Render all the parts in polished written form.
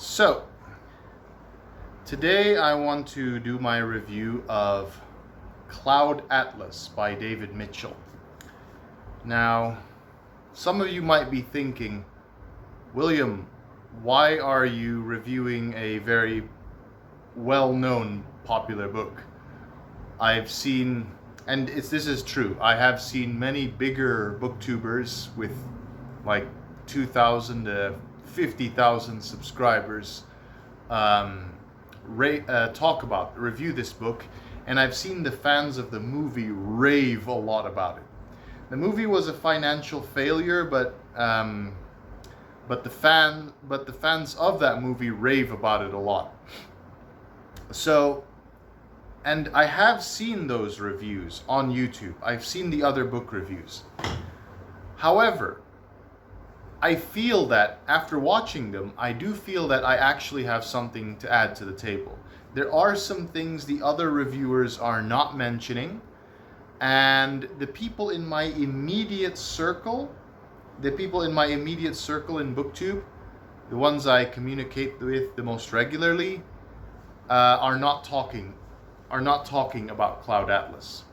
So, today I want to do my review of Cloud Atlas by David Mitchell. Now, some of you might be thinking, William, why are you reviewing a very well-known popular book? I've seen, and this is true, I have seen many bigger booktubers with like 2,000 to 50,000 subscribers review this book, and I've seen the fans of the movie rave a lot about it. The movie was a financial failure, but the fans of that movie rave about it a lot. So, and I have seen those reviews on YouTube. I've seen the other book reviews. However, I feel that after watching them, I do feel that I actually have something to add to the table. There are some things the other reviewers are not mentioning, and the people in my immediate circle in BookTube, the ones I communicate with the most regularly, are not talking about Cloud Atlas.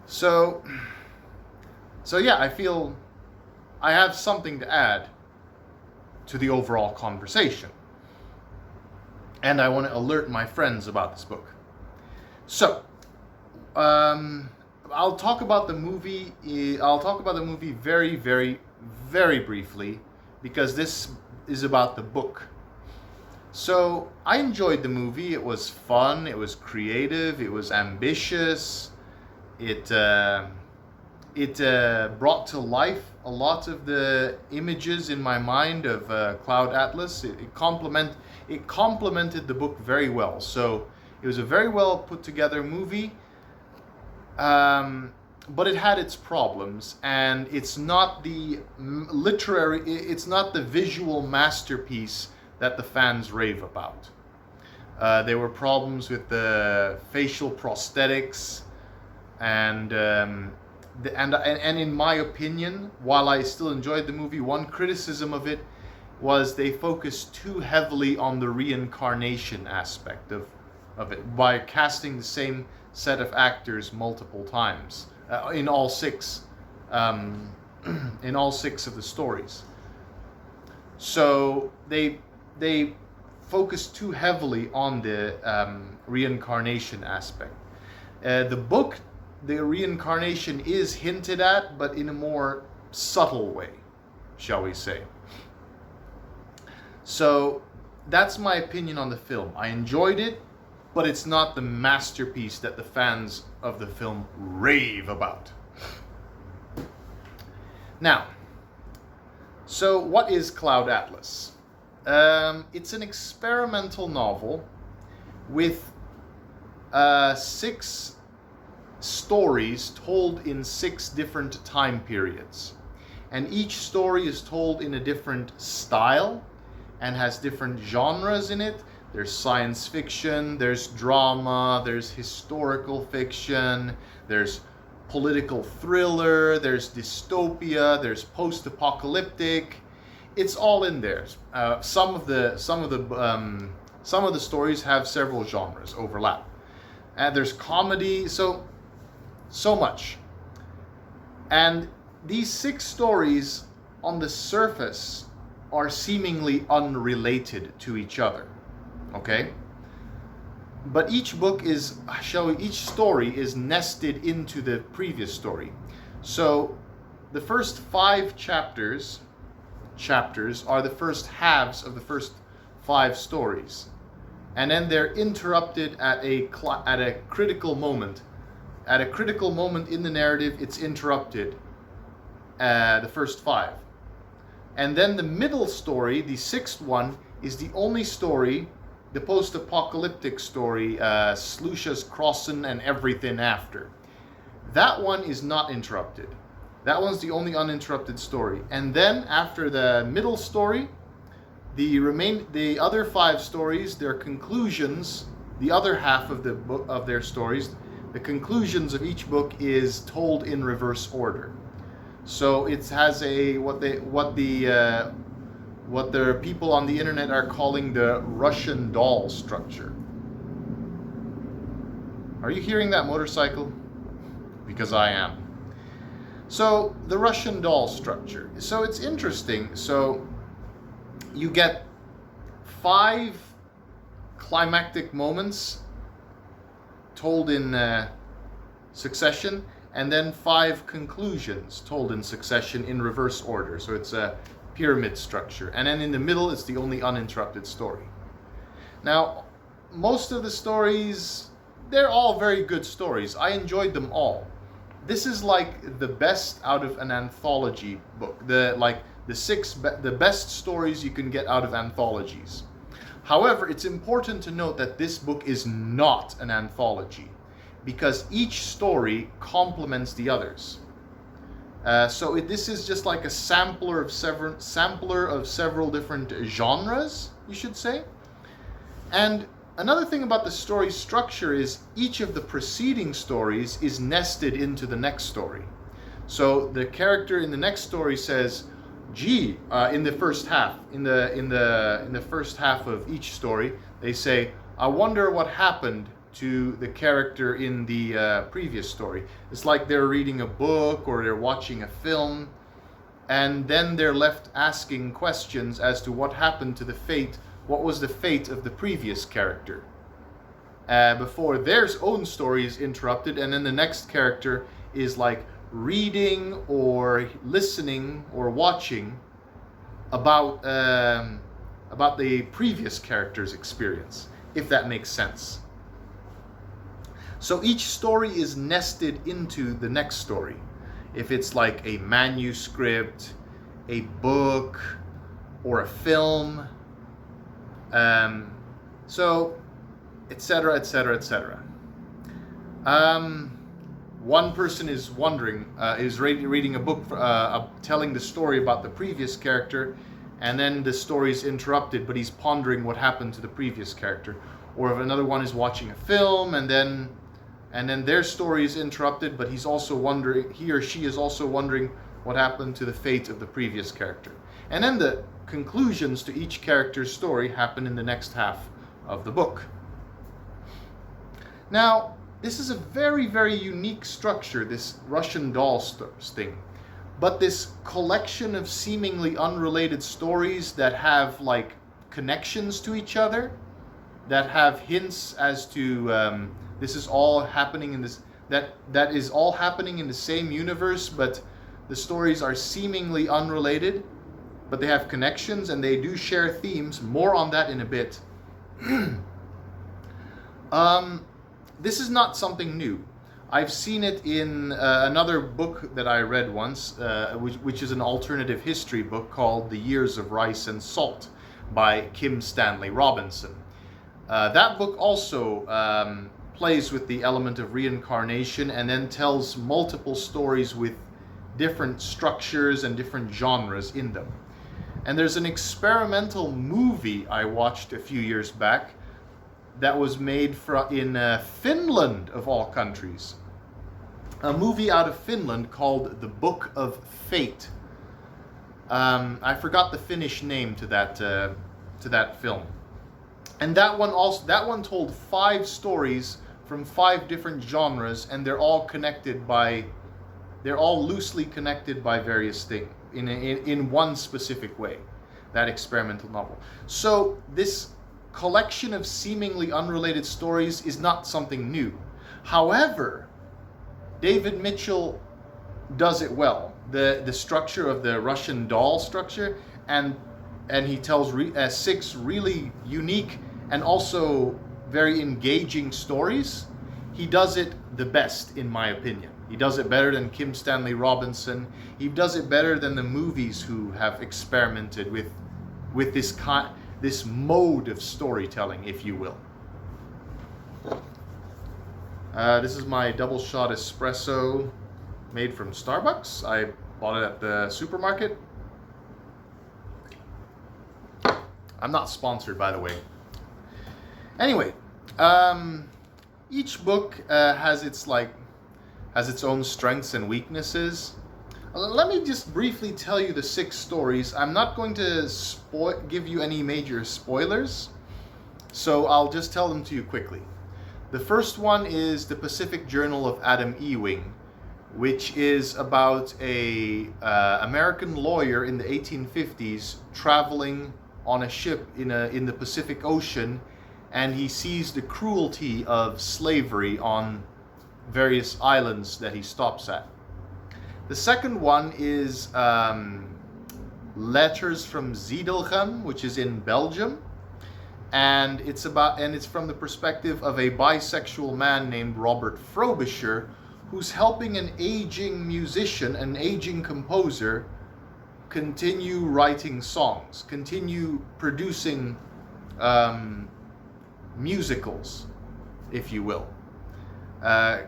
So yeah, I feel I have something to add to the overall conversation. And I want to alert my friends about this book. So, I'll talk about the movie very, very, very briefly, because this is about the book. So, I enjoyed the movie. It was fun, it was creative, it was ambitious. It brought to life a lot of the images in my mind of Cloud Atlas. It complemented the book very well. So it was a very well put together movie, but it had its problems, and it's not the visual masterpiece that the fans rave about. There were problems with the facial prosthetics, and in my opinion, while I still enjoyed the movie, one criticism of it was they focused too heavily on the reincarnation aspect of it by casting the same set of actors multiple times in all six of the stories. So they focused too heavily on the reincarnation aspect. The reincarnation is hinted at, but in a more subtle way, shall we say. So that's my opinion on the film. I enjoyed it, but it's not the masterpiece that the fans of the film rave about. Now, so what is Cloud Atlas? It's an experimental novel with 6 stories told in 6 different time periods, and each story is told in a different style and has different genres in it. There's science fiction, there's drama, there's historical fiction, there's political thriller, there's dystopia, there's post-apocalyptic. It's all in there. Some of the stories have several genres overlap, and there's comedy. So much. And these 6 stories on the surface are seemingly unrelated to each other. Okay? But each story is nested into the previous story. So the first 5 chapters are the first halves of the first 5 stories. And then they're interrupted at a critical moment. At a critical moment in the narrative, it's interrupted, the first 5. And then the middle story, the 6th one, is the only story, the post-apocalyptic story, Slushas Crossen and Everything After. That one is not interrupted. That one's the only uninterrupted story. And then after the middle story, the other 5 stories, their conclusions, the other half of the book of their stories, the conclusions of each book is told in reverse order. So it has what the people on the internet are calling the Russian doll structure. Are you hearing that motorcycle? Because I am. So the Russian doll structure. So it's interesting. So you get 5 climactic moments told in succession, and then 5 conclusions told in succession in reverse order. So it's a pyramid structure. And then in the middle, it's the only uninterrupted story. Now, most of the stories, they're all very good stories. I enjoyed them all. This is like the best out of an anthology book. The best stories you can get out of anthologies. However, it's important to note that this book is not an anthology, because each story complements the others. This is just like a sampler of several different genres, you should say. And another thing about the story structure is each of the preceding stories is nested into the next story. So the character in the next story says, "Gee," in the first half, in the first half of each story, they say, "I wonder what happened to the character in the previous story." It's like they're reading a book or they're watching a film, and then they're left asking questions as to what happened to what was the fate of the previous character, before their own story is interrupted, and then the next character is like reading or listening or watching about the previous character's experience, if that makes sense. So each story is nested into the next story. If it's like a manuscript, a book, or a film, so etc., etc., etc. One person is wondering, is reading a book telling the story about the previous character, and then the story is interrupted, but he's pondering what happened to the previous character. Or if another one is watching a film, and then their story is interrupted, but he or she is also wondering what happened to the fate of the previous character. And then the conclusions to each character's story happen in the next half of the book. Now, this is a very, very unique structure, this Russian doll thing. But this collection of seemingly unrelated stories that have like connections to each other, that have hints as to this is all happening in this, that is all happening in the same universe, but the stories are seemingly unrelated, but they have connections and they do share themes. More on that in a bit. This is not something new. I've seen it in another book that I read once, which is an alternative history book called The Years of Rice and Salt by Stanley Robinson. That book also plays with the element of reincarnation and then tells multiple stories with different structures and different genres in them. And there's an experimental movie I watched a few years back that was made in Finland, of all countries. A movie out of Finland called The Book of Fate. I forgot the Finnish name to that film. And that one told 5 stories from 5 different genres, and they're all loosely connected by various things in one specific way. That experimental novel. So this collection of seemingly unrelated stories is not something new. However, David Mitchell does it well. The structure of the Russian doll structure, and he tells 6 really unique and also very engaging stories. He does it the best, in my opinion. He does it better than Stanley Robinson. He does it better than the movies who have experimented with this mode of storytelling, if you will. This is my double shot espresso made from Starbucks. I bought it at the supermarket. I'm not sponsored, by the way. Anyway, each book has its own strengths and weaknesses. Let me just briefly tell you the 6 stories. I'm not going to give you any major spoilers, so I'll just tell them to you quickly. The first one is The Pacific Journal of Adam Ewing, which is about a American lawyer in the 1850s traveling on a ship in the Pacific Ocean, and he sees the cruelty of slavery on various islands that he stops at. The second one is Letters from Ziedelgem, which is in Belgium, and it's from the perspective of a bisexual man named Robert Frobisher, who's helping an aging musician, an aging composer, continue writing songs, continue producing musicals, if you will,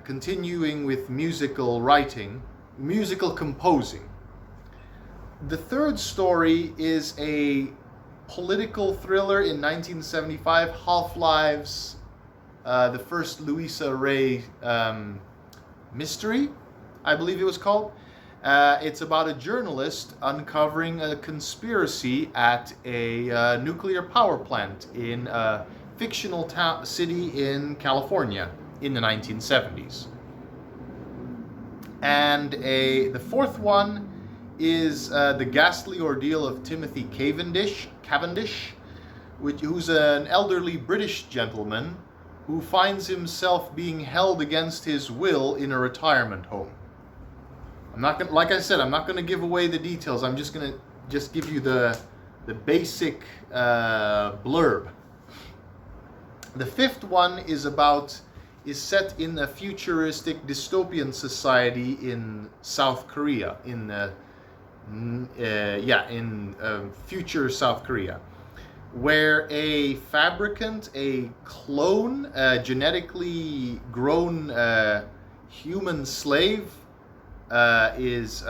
continuing with musical writing, musical composing. The third story is a political thriller in 1975, Half-Lives, the first Louisa Ray mystery, I believe it was called. It's about a journalist uncovering a conspiracy at a nuclear power plant in a fictional city in California in the 1970s. And the fourth one is The Ghastly Ordeal of Timothy Cavendish, who's an elderly British gentleman who finds himself being held against his will in a retirement home. Like I said, I'm not gonna give away the details. I'm just gonna give you the basic blurb. The fifth one is set in a futuristic dystopian society in South Korea, in future South Korea, where a fabricant, a clone, a genetically grown human slave is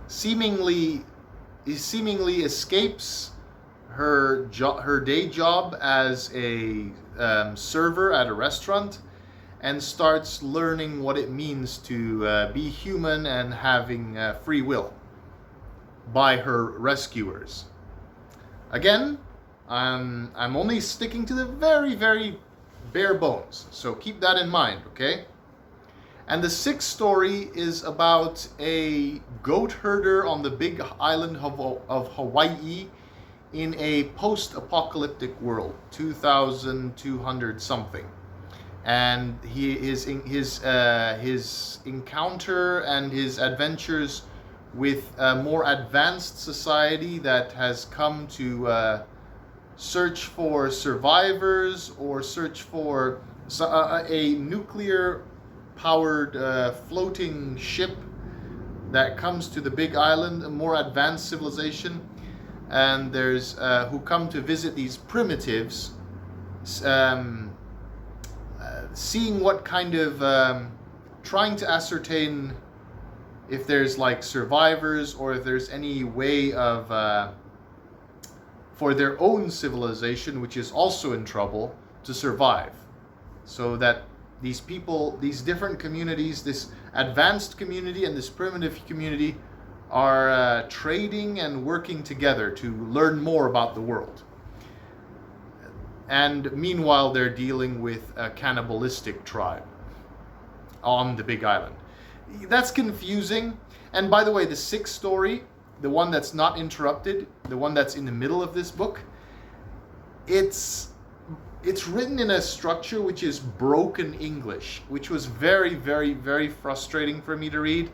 seemingly escapes her day job as a server at a restaurant and starts learning what it means to be human and having free will by her rescuers. Again, I'm only sticking to the very, very bare bones, so keep that in mind, okay? And the sixth story is about a goat herder on the big island of Hawaii in a post-apocalyptic world, 2200 something. And his encounter and his adventures with a more advanced society that has come to search for survivors or search for a nuclear-powered floating ship that comes to the big island, a more advanced civilization. And there's who come to visit these primitives, seeing what kind of, trying to ascertain if there's like survivors or if there's any way of, for their own civilization, which is also in trouble, to survive. So that these people, these different communities, this advanced community and this primitive community are trading and working together to learn more about the world. And meanwhile, they're dealing with a cannibalistic tribe on the big island. That's confusing. And by the way, the sixth story, the one that's not interrupted, the one that's in the middle of this book, it's written in a structure which is broken English, which was very, very, very frustrating for me to read.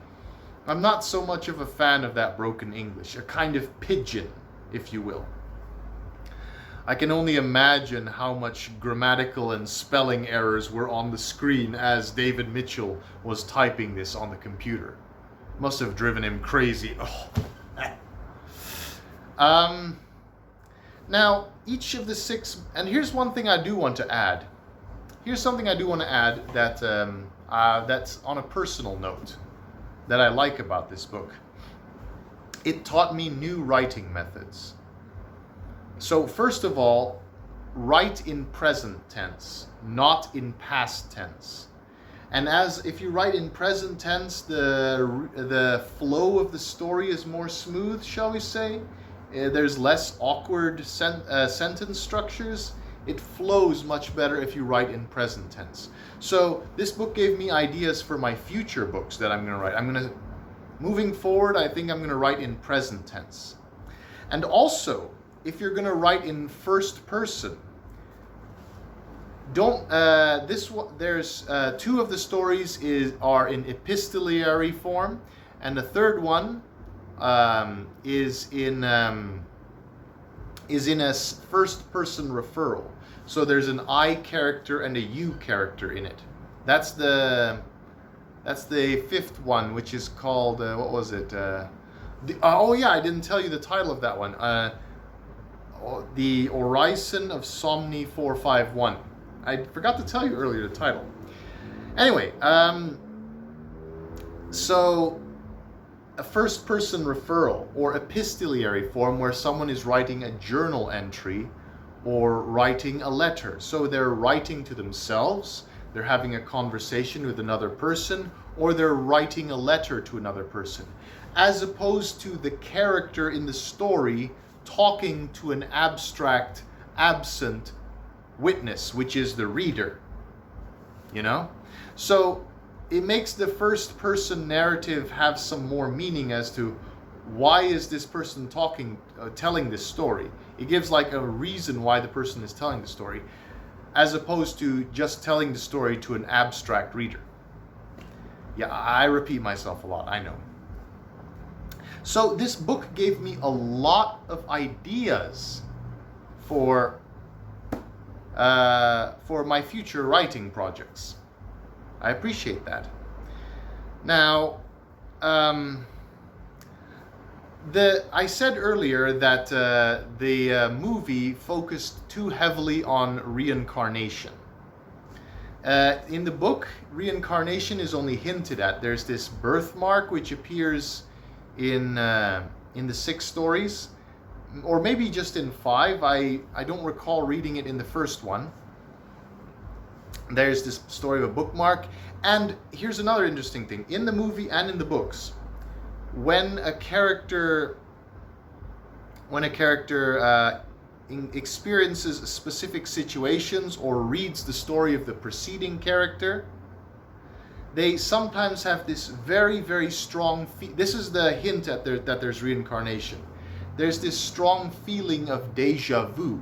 I'm not so much of a fan of that broken English, a kind of pidgin, if you will. I can only imagine how much grammatical and spelling errors were on the screen as David Mitchell was typing this on the computer. Must have driven him crazy. Now, each of the six, and here's one thing I do want to add. Here's something I do want to add that that's on a personal note that I like about this book. It taught me new writing methods. So first of all, write in present tense, not in past tense. And as if you write in present tense, the flow of the story is more smooth, shall we say. There's less awkward sentence structures. It flows much better if you write in present tense. So this book gave me ideas for my future books that I'm going to write. Moving forward, I think I'm going to write in present tense. And also, if you're going to write in first person, there's two of the stories are in epistolary form, and the third one is in a first person referral. So there's an I character and a you character in it. That's the fifth one, which is called what was it? I didn't tell you the title of that one. The Orison of Somni 451. I forgot to tell you earlier the title. Anyway, so a first person referral or epistolary form where someone is writing a journal entry or writing a letter. So they're writing to themselves, they're having a conversation with another person, or they're writing a letter to another person, as opposed to the character in the story talking to an abstract, absent witness, which is the reader. So it makes the first person narrative have some more meaning as to why is this person telling this story. It gives like a reason why the person is telling the story, as opposed to just telling the story to an abstract reader. Yeah, I repeat myself a lot, I know. So this book gave me a lot of ideas for my future writing projects. I appreciate that. Now, I said earlier that the movie focused too heavily on reincarnation. In the book, reincarnation is only hinted at. There's this birthmark which appears in the 6 stories, or maybe just in 5. I don't recall reading it in the first one. There's this story of a bookmark. And here's another interesting thing. In the movie and in the books, when a character experiences specific situations or reads the story of the preceding character, they sometimes have this very, very strong this is the hint at that there's reincarnation. There's this strong feeling of déjà vu,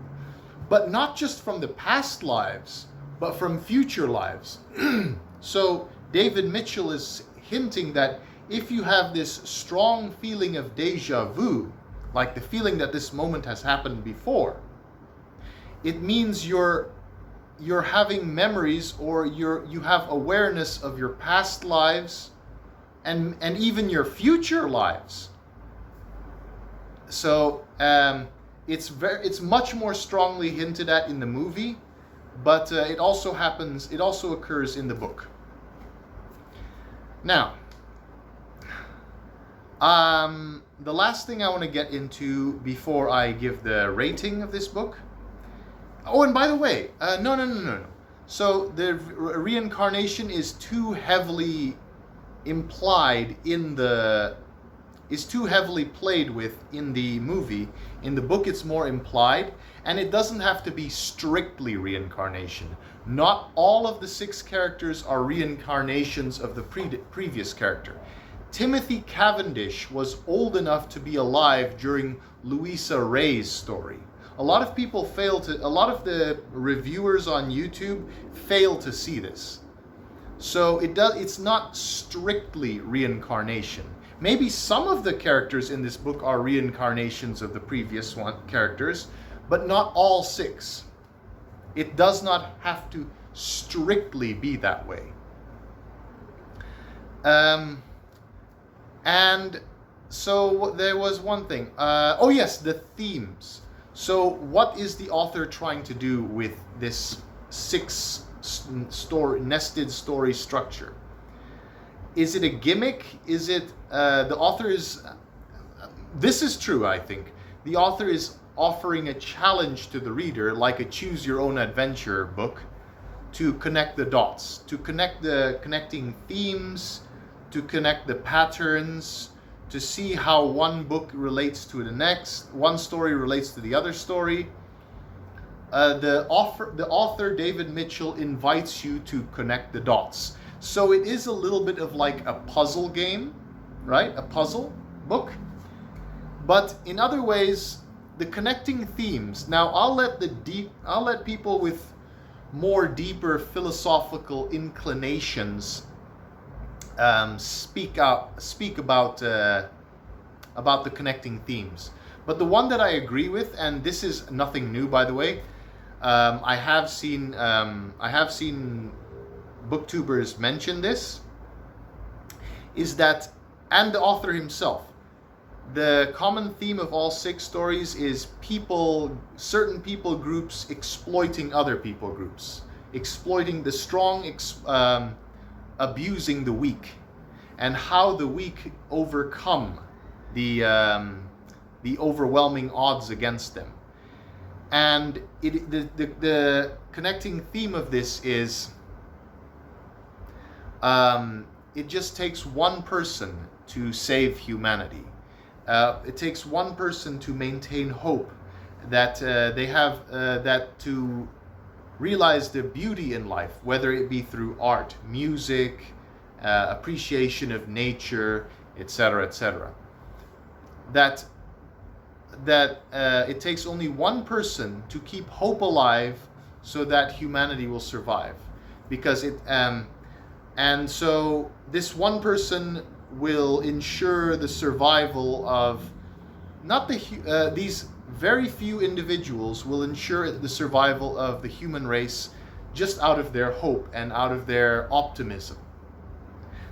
but not just from the past lives, but from future lives. So David Mitchell is hinting that if you have this strong feeling of déjà vu, like the feeling that this moment has happened before, it means you're having memories, or you have awareness of your past lives and even your future lives. So it's much more strongly hinted at in the movie, but it also occurs in the book. Now, the last thing I want to get into before I give the rating of this book. Oh, and by the way, no. So the reincarnation is too heavily implied is too heavily played with in the movie. In the book, it's more implied, and it doesn't have to be strictly reincarnation. Not all of the 6 characters are reincarnations of the previous character. Timothy Cavendish was old enough to be alive during Louisa Ray's story. A lot of the reviewers on YouTube fail to see this. So it's not strictly reincarnation. Maybe some of the characters in this book are reincarnations of the previous characters, but not all 6. It does not have to strictly be that way. And so there was one thing. The themes. So what is the author trying to do with this 6 nested story structure? Is it a gimmick? Is it the author is? This is true, I think. The author is offering a challenge to the reader, like a choose your own adventure book, to connect the dots, to connect the connecting themes, to connect the patterns, to see how one book relates to the next, one story relates to the other story. The author, David Mitchell, invites you to connect the dots. So it is a little bit of like a puzzle game, right? A puzzle book. But in other ways, the connecting themes. Now I'll let people with more deeper philosophical inclinations speak about the connecting themes. But the one that I agree with, and this is nothing new, by the way, I have seen booktubers mention this, is that, and the author himself, the common theme of all 6 stories is certain people groups exploiting other people groups, exploiting the strong, abusing the weak, and how the weak overcome the overwhelming odds against them. And the connecting theme of this is it just takes one person to save humanity. It takes one person to maintain hope that they have, that to realize the beauty in life, whether it be through art, music, appreciation of nature, etc., etc. That it takes only one person to keep hope alive so that humanity will survive. Because and so this one person will ensure the survival of these very few individuals will ensure the survival of the human race just out of their hope and out of their optimism.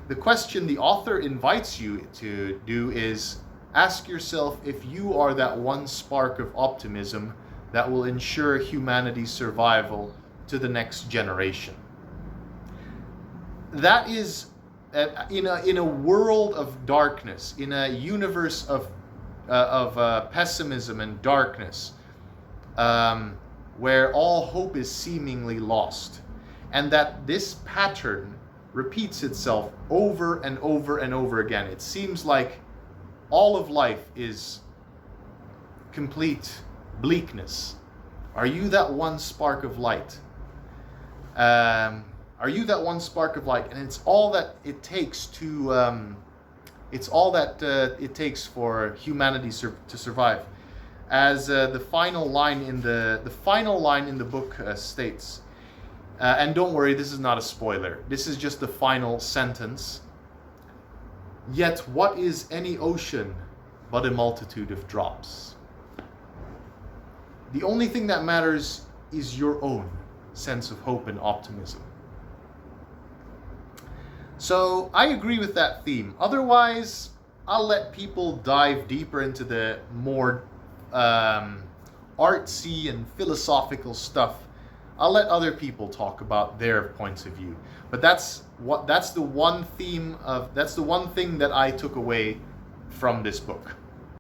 The question the author invites you to do is ask yourself if you are that one spark of optimism that will ensure humanity's survival to the next generation. That is, in a world of darkness, in a universe of pessimism and darkness, where all hope is seemingly lost, and that this pattern repeats itself over and over and over again. It seems like all of life is complete bleakness. Are you that one spark of light? Are you that one spark of light? And it's all that it takes to. It's all that it takes for humanity to survive. As the final line in the book states, and don't worry, this is not a spoiler. This is just the final sentence. Yet what is any ocean but a multitude of drops? The only thing that matters is your own sense of hope and optimism. So I agree with that theme. Otherwise, I'll let people dive deeper into the more artsy and philosophical stuff. I'll let other people talk about their points of view. But that's the one thing that I took away from this book.